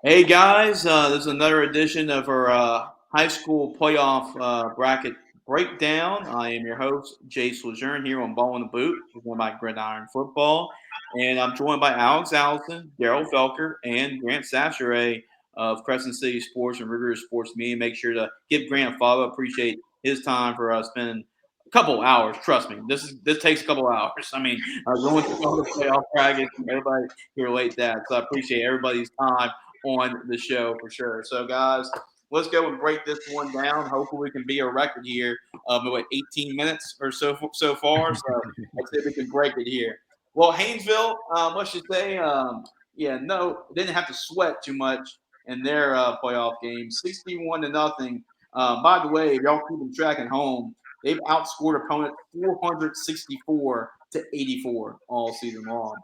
Hey guys, this is another edition of our high school playoff bracket breakdown. I am your host, Jace Lejeune, here on Ball in the Boot, presented by Gridiron Football. And I'm joined by Alex Allison, Daryl Felker, and Grant Sachere of Crescent City Sports and Rigorous Sports Media. Make sure to give Grant a follow. Appreciate his time for spending a couple hours. Trust me, this takes a couple hours. I mean, going through all the playoff brackets, everybody can relate that. So I appreciate everybody's time on the show for sure. So, guys, let's go and break this one down. Hopefully, we can be a record here of 18 minutes or so far. So, let's see if we can break it here. Well, Haynesville, let's just say, no, didn't have to sweat too much in their playoff game, 61-0. By the way, if y'all keeping track at home, they've outscored opponents 464-84 all season long.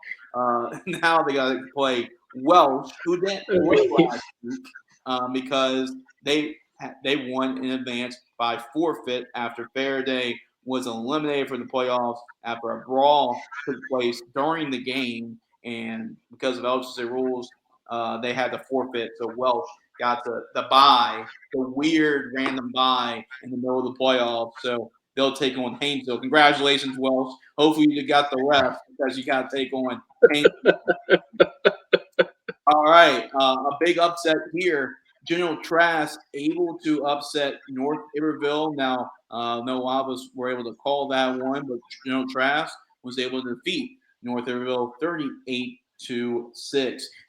Now they got to play Welsh, who didn't play last week because they won in advance by forfeit after Faraday was eliminated from the playoffs after a brawl took place during the game, and because of LCC rules, they had to forfeit. So Welsh got the bye, the weird random bye in the middle of the playoffs. So they'll take on Haynesville. Congratulations, Welsh. Hopefully you got the rest because you got to take on Haynesville. All right, a big upset here. General Trask able to upset North Iberville. Now, no lot of us were able to call that one, but General Trask was able to defeat North Iberville 38-6.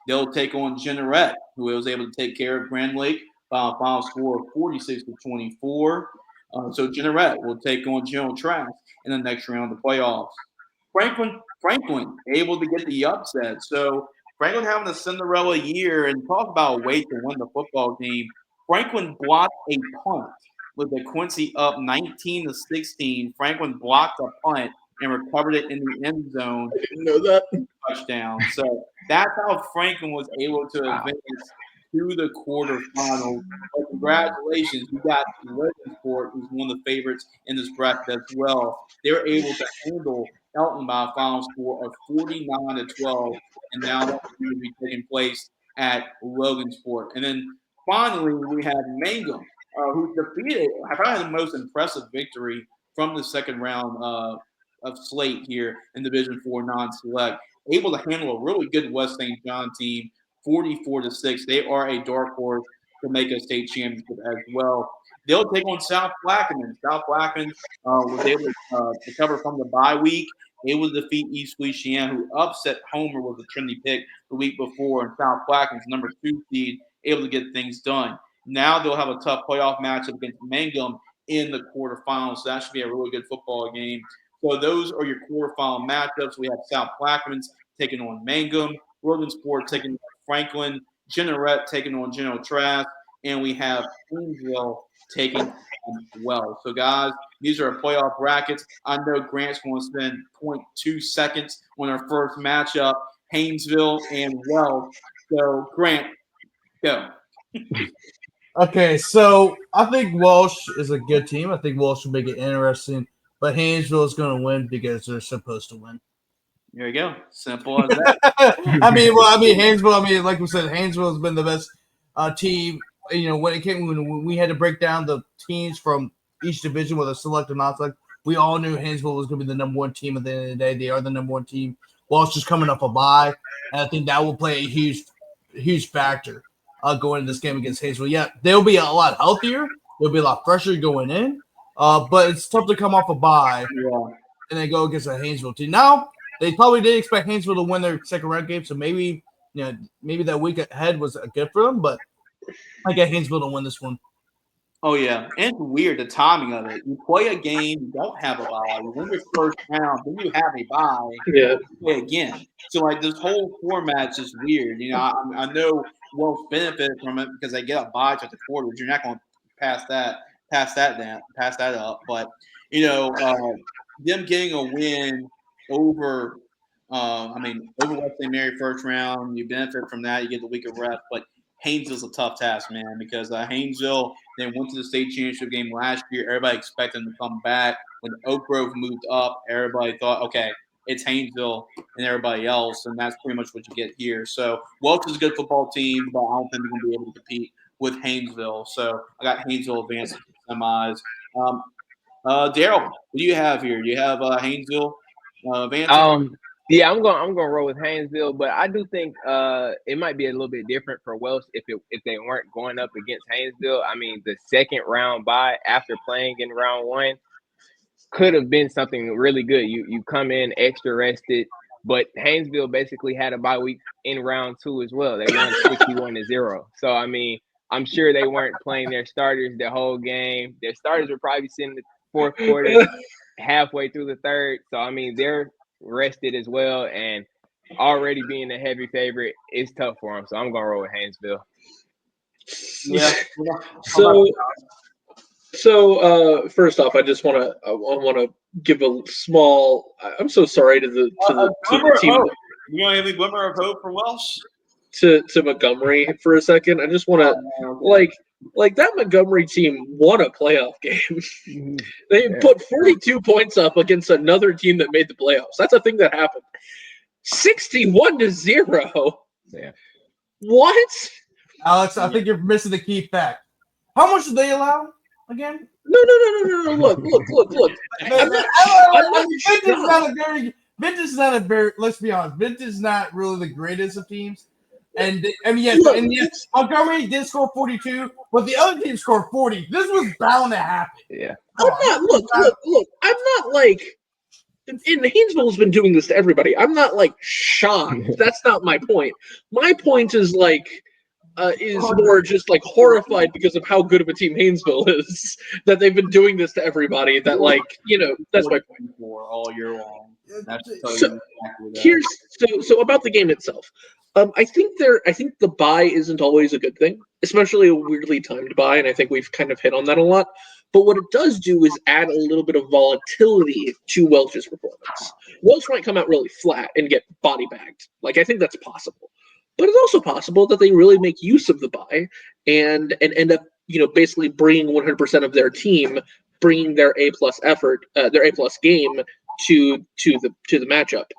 They'll take on Jeanerette, who was able to take care of Grand Lake by a final score of 46-24. So Jeanerette will take on General Trask in the next round of the playoffs. Franklin able to get the upset. So Franklin having a Cinderella year, and talk about a way to win the football game. Franklin blocked a punt with the Quincy up 19-16. Franklin blocked a punt and recovered it in the end zone. Didn't know that. Touchdown. So that's how Franklin was able to advance to the quarterfinals. But congratulations, you got Sport, who's one of the favorites in this bracket as well. They were able to handle Elton by a final score of 49-12, and now that will be taking place at Sport. And then finally, we had Mangum, who defeated, I probably the most impressive victory from the second round of slate here in Division Four non-select, able to handle a really good West St. John team, 44-6. They are a dark horse to make a state championship as well. They'll take on South Plaquemine. South Plaquemine was able to recover from the bye week, able to defeat East Feliciana, who upset Homer with a Trinity pick the week before, and South Plaquemine's number 2 seed, able to get things done. Now they'll have a tough playoff matchup against Mangum in the quarterfinals. So that should be a really good football game. So those are your quarterfinal matchups. We have South Plaquemines taking on Mangum, Sport taking on Franklin, Jeanerette taking on General Trask, and we have Queensville taking on Wells. So guys, these are our playoff brackets. I know Grant's going to spend 0.2 seconds on our first matchup, Haynesville and Wells. So Grant, go. Okay, so I think Walsh is a good team. I think Walsh will make it interesting, but Haynesville is going to win because they're supposed to win. There you go. Simple as that. Haynesville. Like we said, Haynesville has been the best team. When we had to break down the teams from each division, whether select or not select, we all knew Haynesville was going to be the number one team at the end of the day. They are the number one team. Walsh is coming off a bye, and I think that will play a huge factor going into this game against Haynesville. Yeah, they'll be a lot healthier. They'll be a lot fresher going in. But it's tough to come off a bye and then go against a Haynesville team. Now, they probably did expect Haynesville to win their second round game, so maybe that week ahead was a good for them. But I get Haynesville to win this one. Oh yeah, and it's weird the timing of it. You play a game, you don't have a bye. You win your first round, then you have a bye. Yeah. You play again. So like this whole format's just weird. I know Wolves benefit from it because they get a bye to the quarters. You're not going to pass that up. But them getting a win over, over West St. Mary first round, you benefit from that. You get the week of rest, but Haynesville's a tough task, man, because Haynesville they went to the state championship game last year. Everybody expected them to come back. When Oak Grove moved up, everybody thought, okay, it's Haynesville and everybody else, and that's pretty much what you get here. So Welch is a good football team, but I don't think they're going to be able to compete with Haynesville. So I got Haynesville advancing to the semis. Daryl, what do you have here? Do you have Haynesville advancing? Yeah, I'm gonna roll with Haynesville, but I do think it might be a little bit different for Welsh if they weren't going up against Haynesville. I mean, the second round bye after playing in round one could have been something really good. You come in extra rested, but Haynesville basically had a bye week in round two as well. They won 61-0. So I mean, I'm sure they weren't playing their starters the whole game. Their starters were probably sitting in the fourth quarter, halfway through the third. So I mean, they're rested as well, and already being a heavy favorite is tough for them. So I'm gonna roll with Haynesville. Yeah. So first off, I just want to give a small. I'm so sorry to the team. You want any glimmer of hope for Welsh? To Montgomery for a second. I just want to like that Montgomery team won a playoff game. They put 42 points up against another team that made the playoffs. That's a thing that happened. 61-0. Yeah. What? Alex, I think you're missing the key fact. How much do they allow again? No. Look. Vintage is not a very. Let's be honest. Vintage is not really the greatest of teams. And yes, Montgomery did score 42, but the other team scored 40. This was bound to happen. Yeah. Look. I'm not like. And Haynesville's been doing this to everybody. I'm not like shocked. That's not my point. My point is more just like horrified because of how good of a team Haynesville is that they've been doing this to everybody. That that's my point. All year long. So about the game itself. I think the bye isn't always a good thing, especially a weirdly timed bye, and I think we've kind of hit on that a lot. But what it does do is add a little bit of volatility to Welch's performance. Welch might come out really flat and get body bagged. I think that's possible. But it's also possible that they really make use of the bye and end up, basically bringing 100% of their team, bringing their A-plus effort, their A-plus game to the matchup.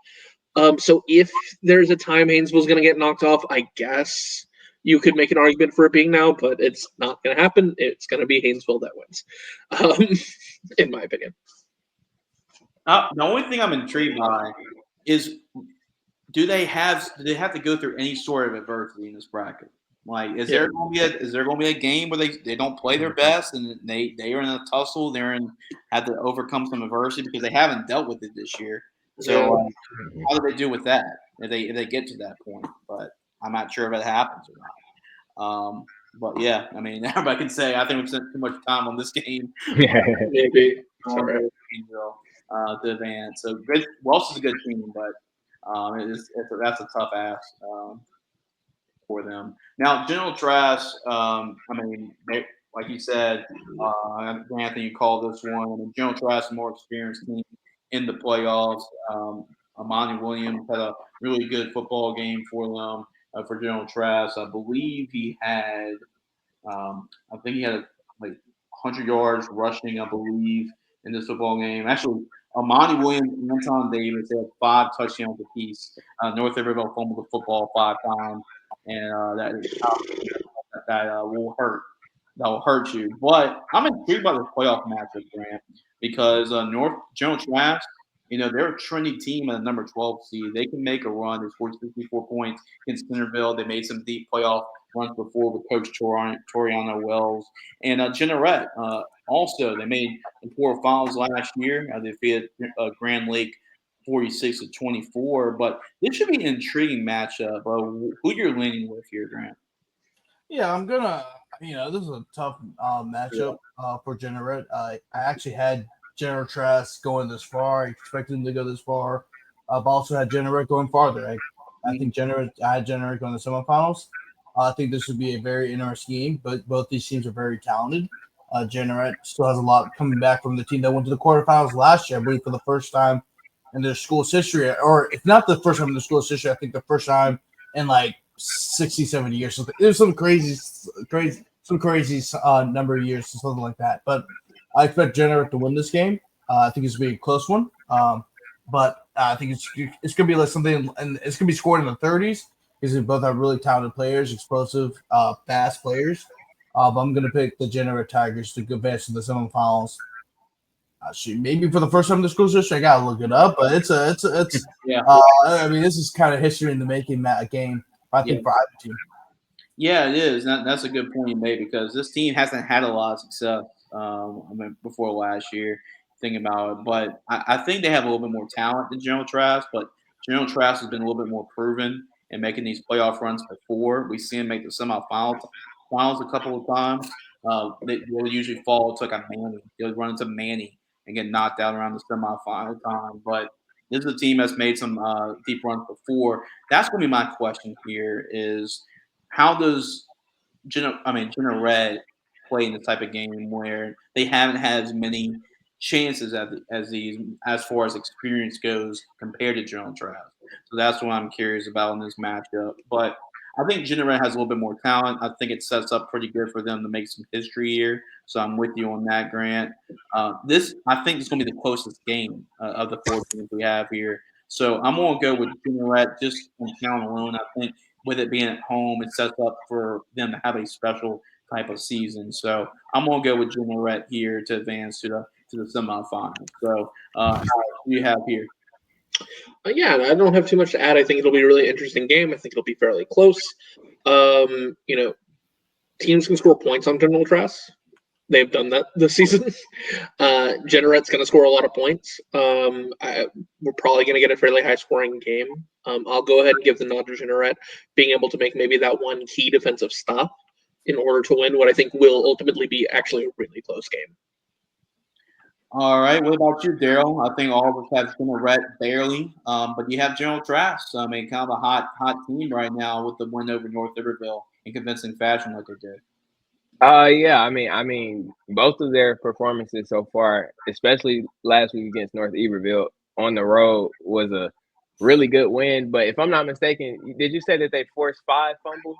So if there's a time Haynesville's going to get knocked off, I guess you could make an argument for it being now, but it's not going to happen. It's going to be Haynesville that wins, in my opinion. The only thing I'm intrigued by is do they have to go through any sort of adversity in this bracket? Is there going to be a game where they don't play their best and they are in a tussle, have to overcome some adversity because they haven't dealt with it this year. So how do they do with that if they get to that point? But I'm not sure if it happens or not. But yeah, I mean, everybody can say I think we've spent too much time on this game. Maybe. Sorry. To advance. So Welsh is a good team, but that's a tough ask for them. Now, General Trask, like you said, Anthony, you called this one. I mean, General Trask is a more experienced team in the playoffs. Amani Williams had a really good football game for them, for General Trask. I believe he had, like 100 yards rushing, I believe, in this football game. Actually, Amani Williams and Anton Davis had 5 touchdowns apiece. North Riverville fumbled the football 5 times, and that will hurt. That will hurt you. But I'm intrigued by the playoff matchup, Grant, because North General Trask, they're a trendy team at the number 12 seed. They can make a run. They scored 64 points against Centerville. They made some deep playoff runs before with Coach Toriano Wells. And Jeanerette, also, they made the quarterfinals last year. They defeated Grand Lake 46-24. But this should be an intriguing matchup. Who you're leaning with here, Grant? Yeah, I'm gonna. This is a tough matchup for Jeanerette. I actually had General Trask going this far. I expected him to go this far. I've also had Jeanerette going farther. I think I had Jeanerette going to the semifinals. I think this would be a very interesting game, but both these teams are very talented. Jeanerette still has a lot coming back from the team that went to the quarterfinals last year, I believe, for the first time in their school's history, or if not the first time in the school's history, I think the first time in 60, 70 years. So there's some crazy number of years, something like that. But I expect Jeanerette to win this game. I think it's going to be a close one. But I think it's going to be like something, and it's going to be scored in the 30s because they both have really talented players, explosive, fast players. But I'm going to pick the Degenerate Tigers to advance to the semifinals. Maybe for the first time in the school history, I gotta look it up, but it's. Yeah. I mean, this is kind of history in the making. That game, I Yeah. think, for either team. Yeah, it is. That's a good point you made because this team hasn't had a lot of success. Before last year, thinking about it, but I think they have a little bit more talent than General Trask. But General Trask has been a little bit more proven in making these playoff runs before. We see him make the finals a couple of times. They'll usually fall to like a Manny. They'll run into Manny and get knocked out around the semifinal time. But this is a team that's made some deep runs before. That's going to be my question here: is how does General Red play in the type of game where they haven't had as many chances as these as far as experience goes compared to General Trask. So that's what I'm curious about in this matchup. But I think General Red has a little bit more talent. I think it sets up pretty good for them to make some history here. So I'm with you on that, Grant. This I think is going to be the closest game of the four teams we have here. So I'm going to go with General Red just on talent alone. I think with it being at home, it sets up for them to have a special type of season. So I'm gonna go with Junior Rhett here to advance to the semifinals. So Alex, what do you have here? Yeah, I don't have too much to add. I think it'll be a really interesting game. I think it'll be fairly close. You know, teams can score points on General Trask. They've done that this season. Generate's going to score a lot of points. We're probably going to get a fairly high scoring game. I'll go ahead and give the nod to Generate being able to make maybe that one key defensive stop in order to win what I think will ultimately be actually a really close game. All right. What about you, Daryl? I think all of us have General Rhett barely, but you have General Trask. I mean, kind of a hot team right now with the win over North Iberville in convincing fashion, like they did. Yeah, I mean, both of their performances so far, especially last week against North Iberville on the road, was a really good win. But if I'm not mistaken, did you say that they forced 5 fumbles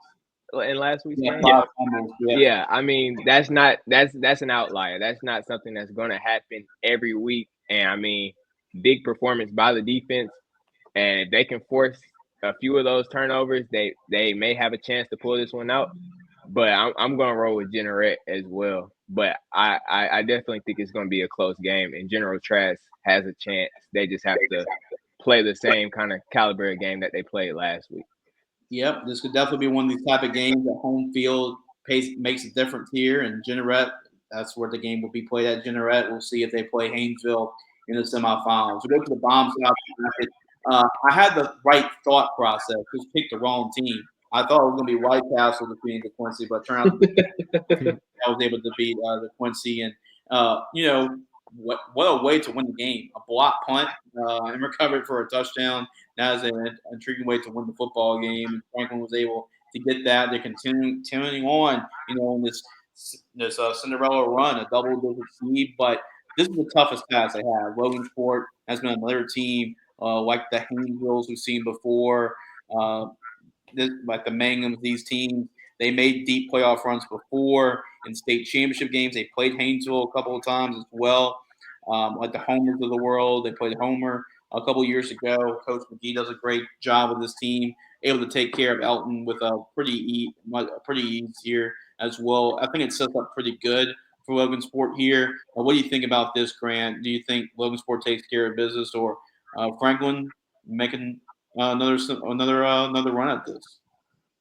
in last week's Yeah, game? five fumbles. Yeah. Yeah, I mean that's an outlier. That's not something that's going to happen every week. And I mean, big performance by the defense, and if they can force a few of those turnovers, they may have a chance to pull this one out. But I'm gonna roll with Generate as well. But I definitely think it's gonna be a close game, and General Trask has a chance. They just have to play the same kind of caliber of game that they played last week. Yep, this could definitely be one of these type of games that home field makes a difference here. And Generette, that's where the game will be played at. Generette, we'll see if they play Haynesville in the semifinals. We go to the bomb side. I had the right thought process, just picked the wrong team. I thought it was going to be White Castle defeating the Quincy, but it turned out to be I was able to beat the Quincy. And, what a way to win the game. A block punt and recovered for a touchdown. That is an intriguing way to win the football game. And Franklin was able to get that. They're continuing on, in this Cinderella run, a double-digit seed. But this is the toughest pass they have. Logansport has been another team like the Haynesvilles we've seen before. Uh, like the Manghams, these teams, they made deep playoff runs before in state championship games. They played Haynesville a couple of times as well. Like the Homers of the world, they played Homer a couple of years ago. Coach McGee does a great job with this team, able to take care of Elton with a pretty ease here as well. I think it sets up pretty good for Logan Sport here. What do you think about this, Grant? Do you think Logan Sport takes care of business, or Franklin making another run at this?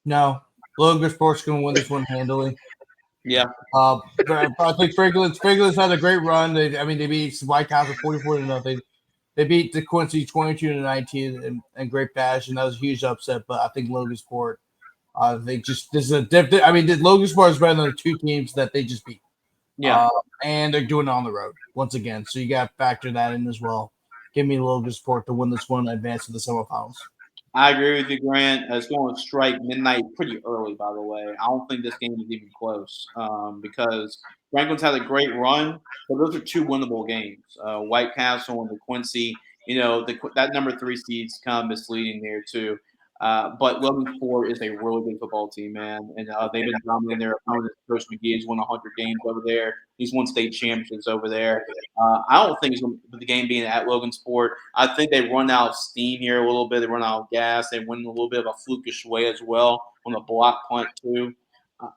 No, Logan Sports going to win this one handily. Yeah. But I think Franklin's had a great run. They beat White Castle 44-0. They beat the Quincy 22-19 in great fashion. That was a huge upset. But I think Logan Sport, they just this is a different. I mean, Logan Sport is better than the two teams that they just beat. Yeah. And they're doing it on the road once again. So you got to factor that in as well. Give me Logan Sport to win this one and advance to the semifinals. I agree with you, Grant. It's going to strike midnight pretty early, by the way. I don't think this game is even close because Franklin's had a great run, but those are two winnable games. White Castle and the Quincy, that number 3 seed's kind of misleading there, too. But Logansport is a really good football team, man, and they've been dominating their opponents. Coach McGee has won 100 games over there. He's won state championships over there. I don't think it's going to the game being at Logansport. I think they run out of steam here a little bit. They run out of gas. They win a little bit of a flukish way as well on the block punt too. Uh,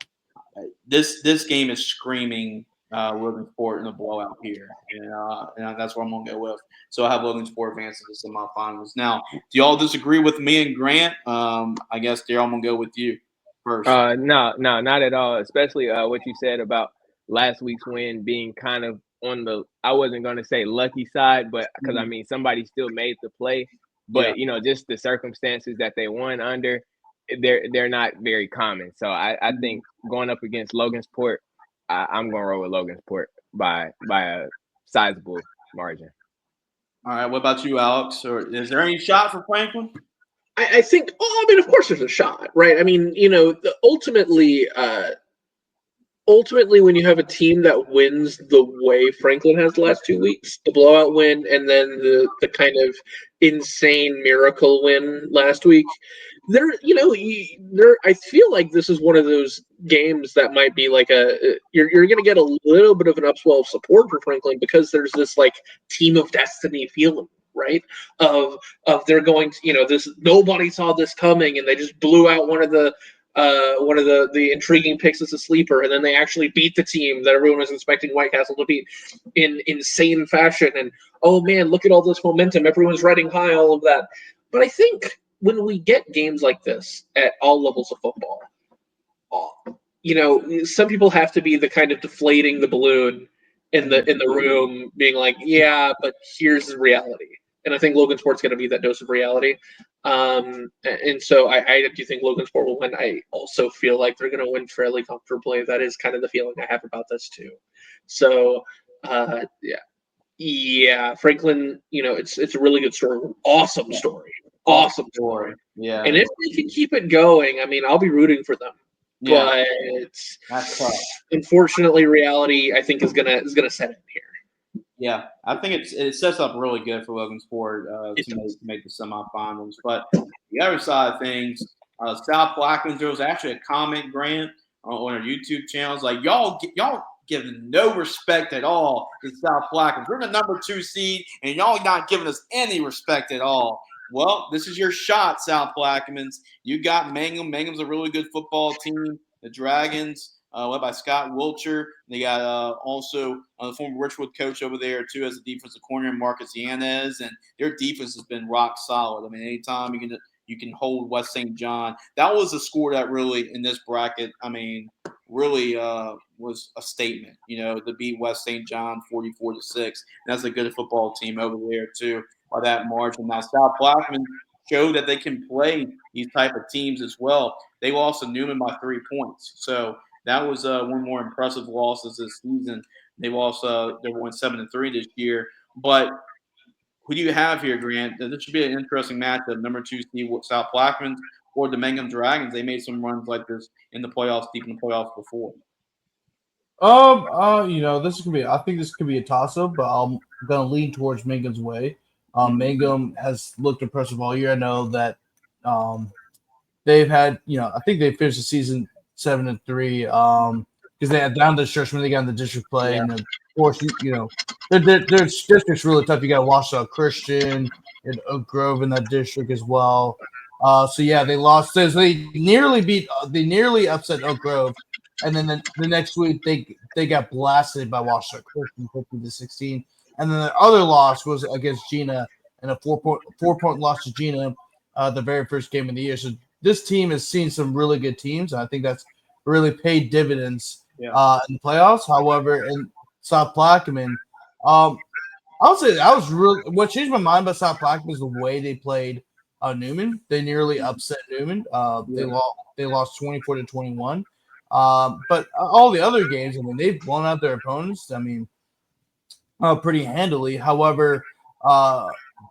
this game is screaming Logansport in a blowout here, and that's what I'm gonna go with. So I have Logansport advancing to the semifinals. Now, do y'all disagree with me and Grant? I guess Daryl, I'm gonna go with you first. No, not at all. Especially what you said about last week's win being kind of on the, I wasn't going to say lucky side, but because I mean somebody still made the play, but just the circumstances that they won under, they're not very common. So I think going up against Logansport, I'm going to roll with Logansport by a sizable margin. All right, what about you, Alex? Or is there any shot for Franklin? I think, of course there's a shot, right? I mean, ultimately, when you have a team that wins the way Franklin has the last 2 weeks, the blowout win, and then the kind of insane miracle win last week, I feel like this is one of those games that might be like you're going to get a little bit of an upswell of support for Franklin because there's this like team of destiny feeling, right? Of they're going to, this, nobody saw this coming, and they just blew out one of the intriguing picks as a sleeper, and then they actually beat the team that everyone was expecting White Castle to beat in insane fashion. And oh man, look at all this momentum! Everyone's riding high, all of that. But I think when we get games like this at all levels of football, some people have to be the kind of deflating the balloon in the room, being like, yeah, but here's the reality. And I think Logansport's going to be that dose of reality. And so I do think Logansport will win. I also feel like they're going to win fairly comfortably. That is kind of the feeling I have about this too. So, yeah, Franklin, it's a really good story. Awesome story. Awesome story. Yeah. And if they can keep it going, I mean, I'll be rooting for them. Yeah. But That's tough. Unfortunately, reality I think is gonna set in here. Yeah, I think it sets up really good for Logansport to make the semifinals. But the other side of things, South Blackman, there was actually a comment, Grant, on our YouTube channels like y'all giving no respect at all to South Blackman. We're the number 2 seed, and y'all not giving us any respect at all. Well, this is your shot, South Blackmans. You got Mangum. Mangum's a really good football team. The Dragons, led by Scott Wilcher. They got also the former Richwood coach over there, too, as a defensive coordinator, Marcus Yanez. And their defense has been rock solid. I mean, anytime you can hold West St. John. That was a score that really, in this bracket, I mean, really was a statement, to beat West St. John 44-6. And that's a good football team over there, too, by that margin. Now, South Blackman showed that they can play these type of teams as well. They lost to Newman by 3 points. So that was one more impressive losses this season. They lost. They won 7-3 this year. But who do you have here, Grant? This should be an interesting matchup. Number 2 seed South Blackman or the Mangum Dragons. They made some runs like this in the playoffs, deep in the playoffs before. This could be. I think this could be a toss-up, but I'm gonna lean towards Mangum's way. Mangum has looked impressive all year. I know that they've had, I think they finished the season 7-3 because they had down the stretch when they got in the district play, and of course, their district's really tough. You got Washoe Christian and Oak Grove in that district as well. They lost. So they nearly upset Oak Grove, and then the next week they got blasted by Washoe Christian 15-16, and then the other loss was against Gina, and a 4-point loss to Gina, the very first game of the year. So this team has seen some really good teams, and I think that's really paid dividends in the playoffs. However, in South Plaquemine, I would say what changed my mind about South Plaquemine is the way they played Newman. They nearly upset Newman. They lost 24-21. But all the other games, I mean, they've blown out their opponents. I mean, pretty handily. However,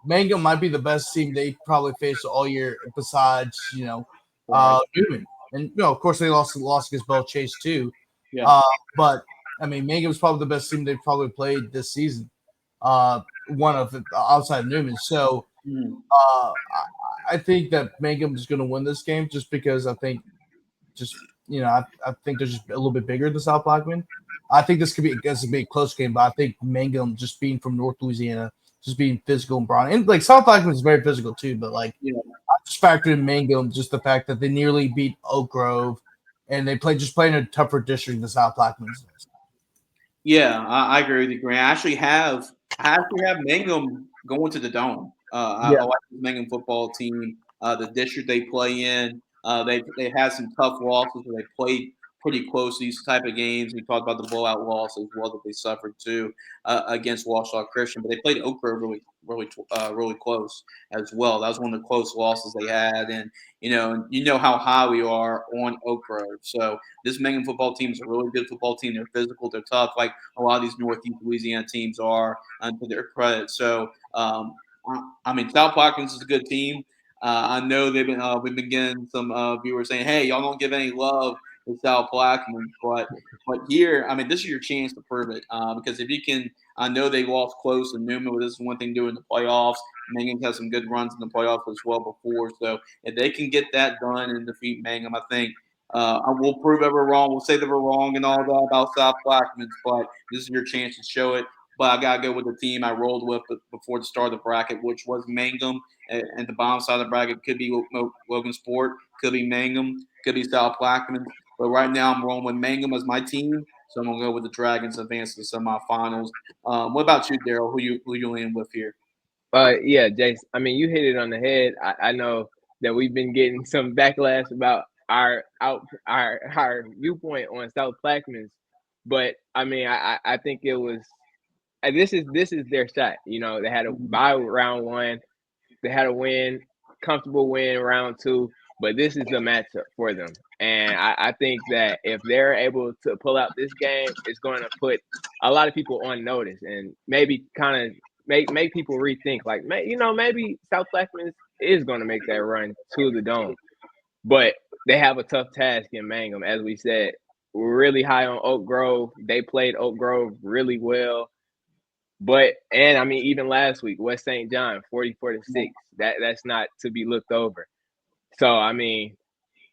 Mangum might be the best team they probably faced all year, besides Newman. And of course, they lost against Bell Chase too. Yeah. But I mean, Mangum's probably the best team they've probably played this season. One of outside of Newman. So I think that Mangum is going to win this game just because I think I think they're just a little bit bigger than South Blackman. I think this could be a close game, but I think Mangum just being from North Louisiana, just being physical and brawny, and like South Blackman is very physical too, but like I just factored in Mangum just the fact that they nearly beat Oak Grove, and they playing a tougher district than South Blackman's. Yeah, I agree with you, Grant. I actually have Mangum going to the Dome. I like the Mangum football team. The district they play in, they had some tough losses where they played pretty close these type of games. We talked about the blowout loss as well that they suffered too against Wausau Christian, but they played Oak Grove really close as well. That was one of the close losses they had, and you know how high we are on Oak Grove. So this Mangum football team is a really good football team. They're physical, they're tough, like a lot of these Northeast Louisiana teams are, to their credit. So, I mean, South Plaquemines is a good team. I know we've been getting some viewers saying, "Hey, y'all don't give any love to South Plaquemines," but here, I mean, this is your chance to prove it because if you can, I know they lost close to Newman, but this is one thing doing the playoffs. Mangum has some good runs in the playoffs as well before, so if they can get that done and defeat Mangum, I think I will prove ever wrong. We'll say that we're wrong and all that about South Blackmans, but this is your chance to show it. But I gotta go with the team I rolled with before the start of the bracket, which was Mangum. And the bottom side of the bracket could be Logan Sport, could be Mangum, could be South Blackmans. But right now I'm rolling with Mangum as my team, so I'm gonna go with the Dragons advance to the semifinals. What about you, Daryl? Who you leaning with here? Yeah, Jace. I mean, you hit it on the head. I know that we've been getting some backlash about our viewpoint on South Plaquemines, but I mean, I think it was this is their shot. You know, they had a bye round one, they had a comfortable win round two, but this is the matchup for them. And I think that if they're able to pull out this game, it's going to put a lot of people on notice and maybe kind of make people rethink. Like, maybe South Blackman is going to make that run to the Dome, but they have a tough task in Mangum, as we said. We're really high on Oak Grove. They played Oak Grove really well. And I mean, even last week, West St. John, 44-6. That's not to be looked over. So I mean,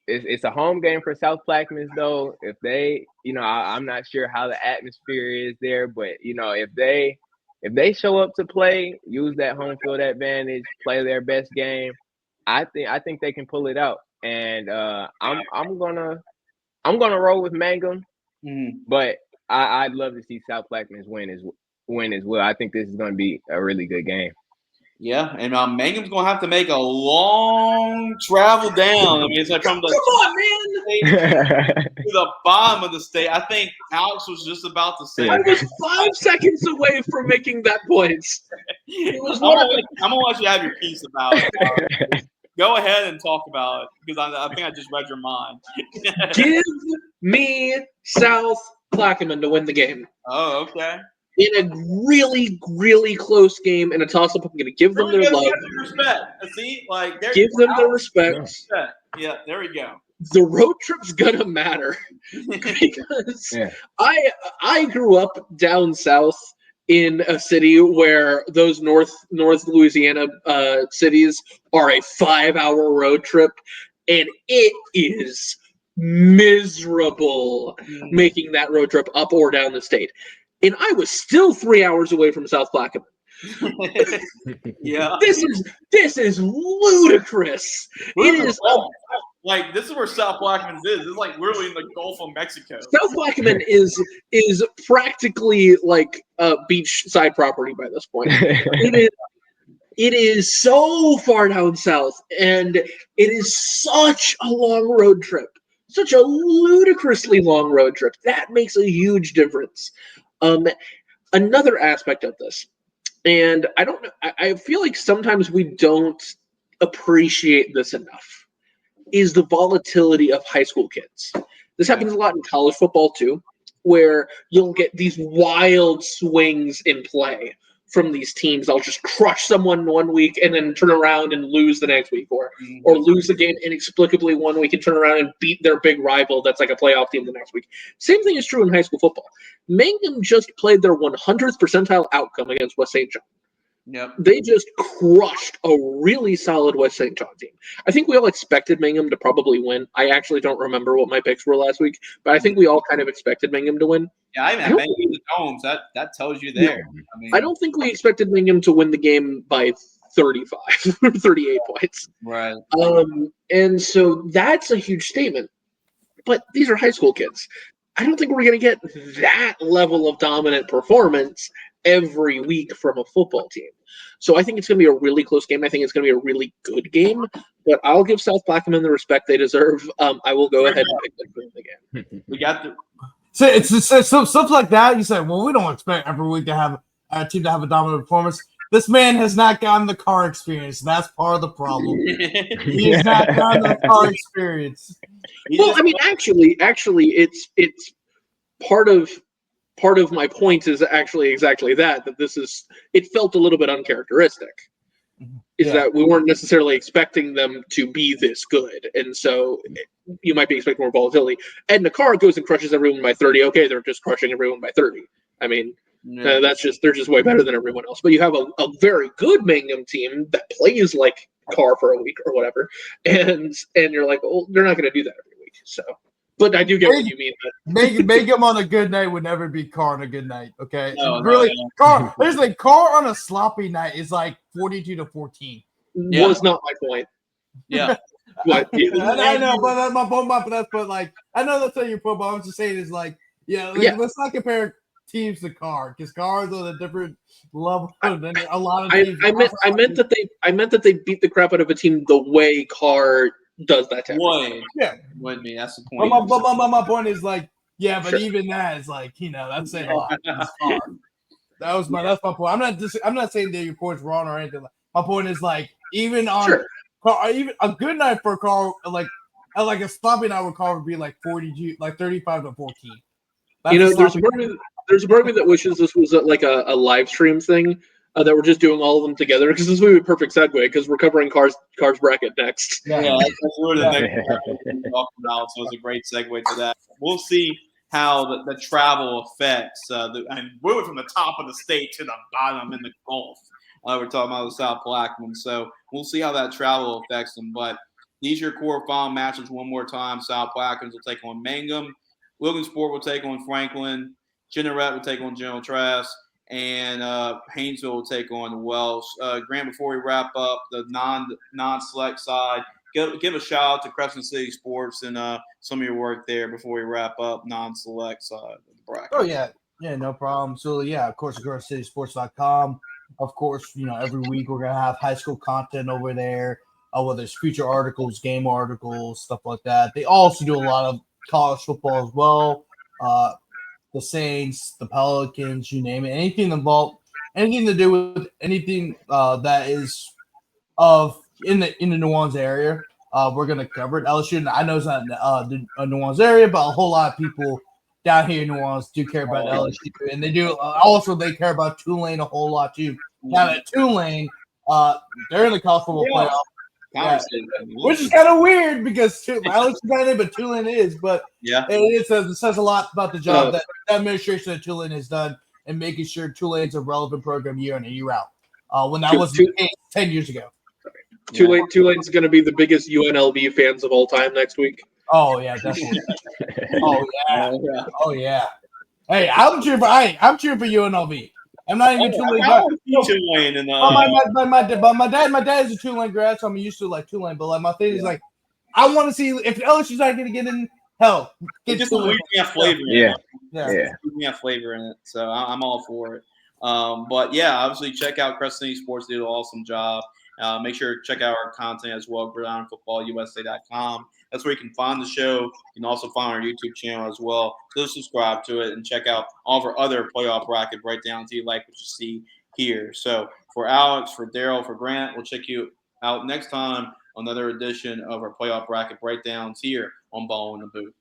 it's a home game for South Plaquemines, though. If they, I'm not sure how the atmosphere is there, but if they show up to play, use that home field advantage, play their best game, I think they can pull it out. And I'm gonna roll with Mangum, but I'd love to see South Plaquemines win as well. I think this is going to be a really good game. Yeah, and Mangum's going to have to make a long travel down. I mean, it's like from the to the bottom of the state. I think Alex was just about to say. I was 5 seconds away from making that point. I'm gonna let you have your piece about it. Go ahead and talk about it because I think I just read your mind. Give me South Plaquemine to win the game. Oh, okay. In a really, really close game and a toss-up, I'm going to give them their love. Respect. See, give them their respect. Yeah, there we go. The road trip's gonna matter because I grew up down south in a city where those North Louisiana cities are a 5-hour road trip, and it is miserable making that road trip up or down the state. And I was still 3 hours away from South Plaquemine. Yeah, this is ludicrous. It is this is where South Plaquemine is. It's like literally in the Gulf of Mexico. South Plaquemine is practically like a beachside property by this point. It is so far down south, and it is such a long road trip. Such a ludicrously long road trip. That makes a huge difference. Another aspect of this, and I don't know, I feel like sometimes we don't appreciate this enough, is the volatility of high school kids. This happens a lot in college football too, where you'll get these wild swings in play from these teams. They'll just crush someone one week and then turn around and lose the next week, or lose the game inexplicably one week and turn around and beat their big rival that's like a playoff team the next week. Same thing is true in high school football. Mangum just played their 100th percentile outcome against West St. John. Yep. They just crushed a really solid West St. John team. I think we all expected Mangum to probably win. I actually don't remember what my picks were last week, but I think we all kind of expected Mangum to win. Yeah, I even I have don't Bengals think, and Holmes. That tells you Yeah. there. I mean, I don't think we expected Mangum to win the game by 35 or 38 points. right. And so that's a huge statement. But these are high school kids. I don't think we're going to get that level of dominant performance every week from a football team. So I think it's going to be a really close game. I think it's going to be a really good game. But I'll give South Plaquemine the respect they deserve. I will go ahead and pick them for the game. We got the So it's stuff like that. You say, well, we don't expect every week to have our team to have a dominant performance. This man has not gotten the car experience. That's part of the problem. He has not gotten the car experience. Well, I mean, actually, it's part of my point is actually exactly that this is it felt a little bit uncharacteristic. Is Yeah. that we weren't necessarily expecting them to be this good, and so you might be expecting more volatility. And Nakar goes and crushes everyone by 30. Okay, they're just crushing everyone by 30. I mean, yeah. they're just way better than everyone else. But you have a very good Mangum team that plays like Carr for a week or whatever, and you're like, well, they're not going to do that every week. So, but I do get what you mean. Make him on a good night would never be Carr on a good night. Okay, No, really, no. Carr. There's like Carr on a sloppy night is like 42-14. Yeah. Was not my point. Yeah. But I know, but that's my point. But like, I know that's what your point. But I was just saying is like, let's not compare teams to Carr because Carr is on a different level than a lot of teams. I meant that they beat the crap out of a team the way Carr does that to everyone. Would be. That's the But point. my point is like, yeah, but Sure. even that is like, that's saying a lot. That's my point. I'm not saying that your point's wrong or anything. My point is like, even on Sure. even a good night for Carl, like a sloppy night with Carl would be like 35-14. That's There's a part of me that wishes this was like a live stream thing that we're just doing all of them together because this would be a perfect segue because we're covering Car's bracket next. Yeah, that's really the next we're talking about. So it's a great segue to that. We'll see how the travel affects. And we went from the top of the state to the bottom in the Gulf. We're talking about the South Plaquemine. So we'll see how that travel affects them. But these are your quarterfinal matches one more time. South Plaquemines will take on Mangum. Williamsport will take on Franklin. Jeanneret will take on General Trask. And Haynesville will take on Welsh. Grant, before we wrap up the non-select side, give a shout out to Crescent City Sports and some of your work there before we wrap up non-select side of the bracket. Oh yeah, no problem. So yeah, of course, GirlCitySports.com. Of course, every week we're gonna have high school content over there. Whether it's feature articles, game articles, stuff like that. They also do a lot of college football as well. The Saints, the Pelicans, you name it, anything to do with anything that is of in the New Orleans area. We're gonna cover it. LSU, I know it's not the New Orleans area, but a whole lot of people down here in New Orleans do care about LSU, and they do also they care about Tulane a whole lot too. Now that Tulane, they're in the college football playoff. Yeah. Which is kind of weird because LSU's not in, but Tulane is. But it says a lot about the job that the administration of Tulane has done in making sure Tulane's a relevant program year in and year out. When that wasn't the case 10 years ago. Tulane's going to be the biggest UNLV fans of all time next week. Oh yeah, definitely. Oh yeah. Hey, I'm cheering for UNLV. I'm not even Tulane. My dad is a Tulane grad, so I'm used to like Tulane. But like my thing is like, I want to see if LSU's not going to get in. Hell, get just Tulane. Flavor. Yeah. Flavor in it. So I'm all for it. But yeah, obviously check out Crescent City Sports. They do an awesome job. Make sure to check out our content as well, GridironFootballUSA.com. That's where you can find the show. You can also find our YouTube channel as well. So subscribe to it and check out all of our other playoff bracket breakdowns if you like what you see here. So for Alex, for Daryl, for Grant, we'll check you out next time on another edition of our playoff bracket breakdowns here on Ballin in the Booth.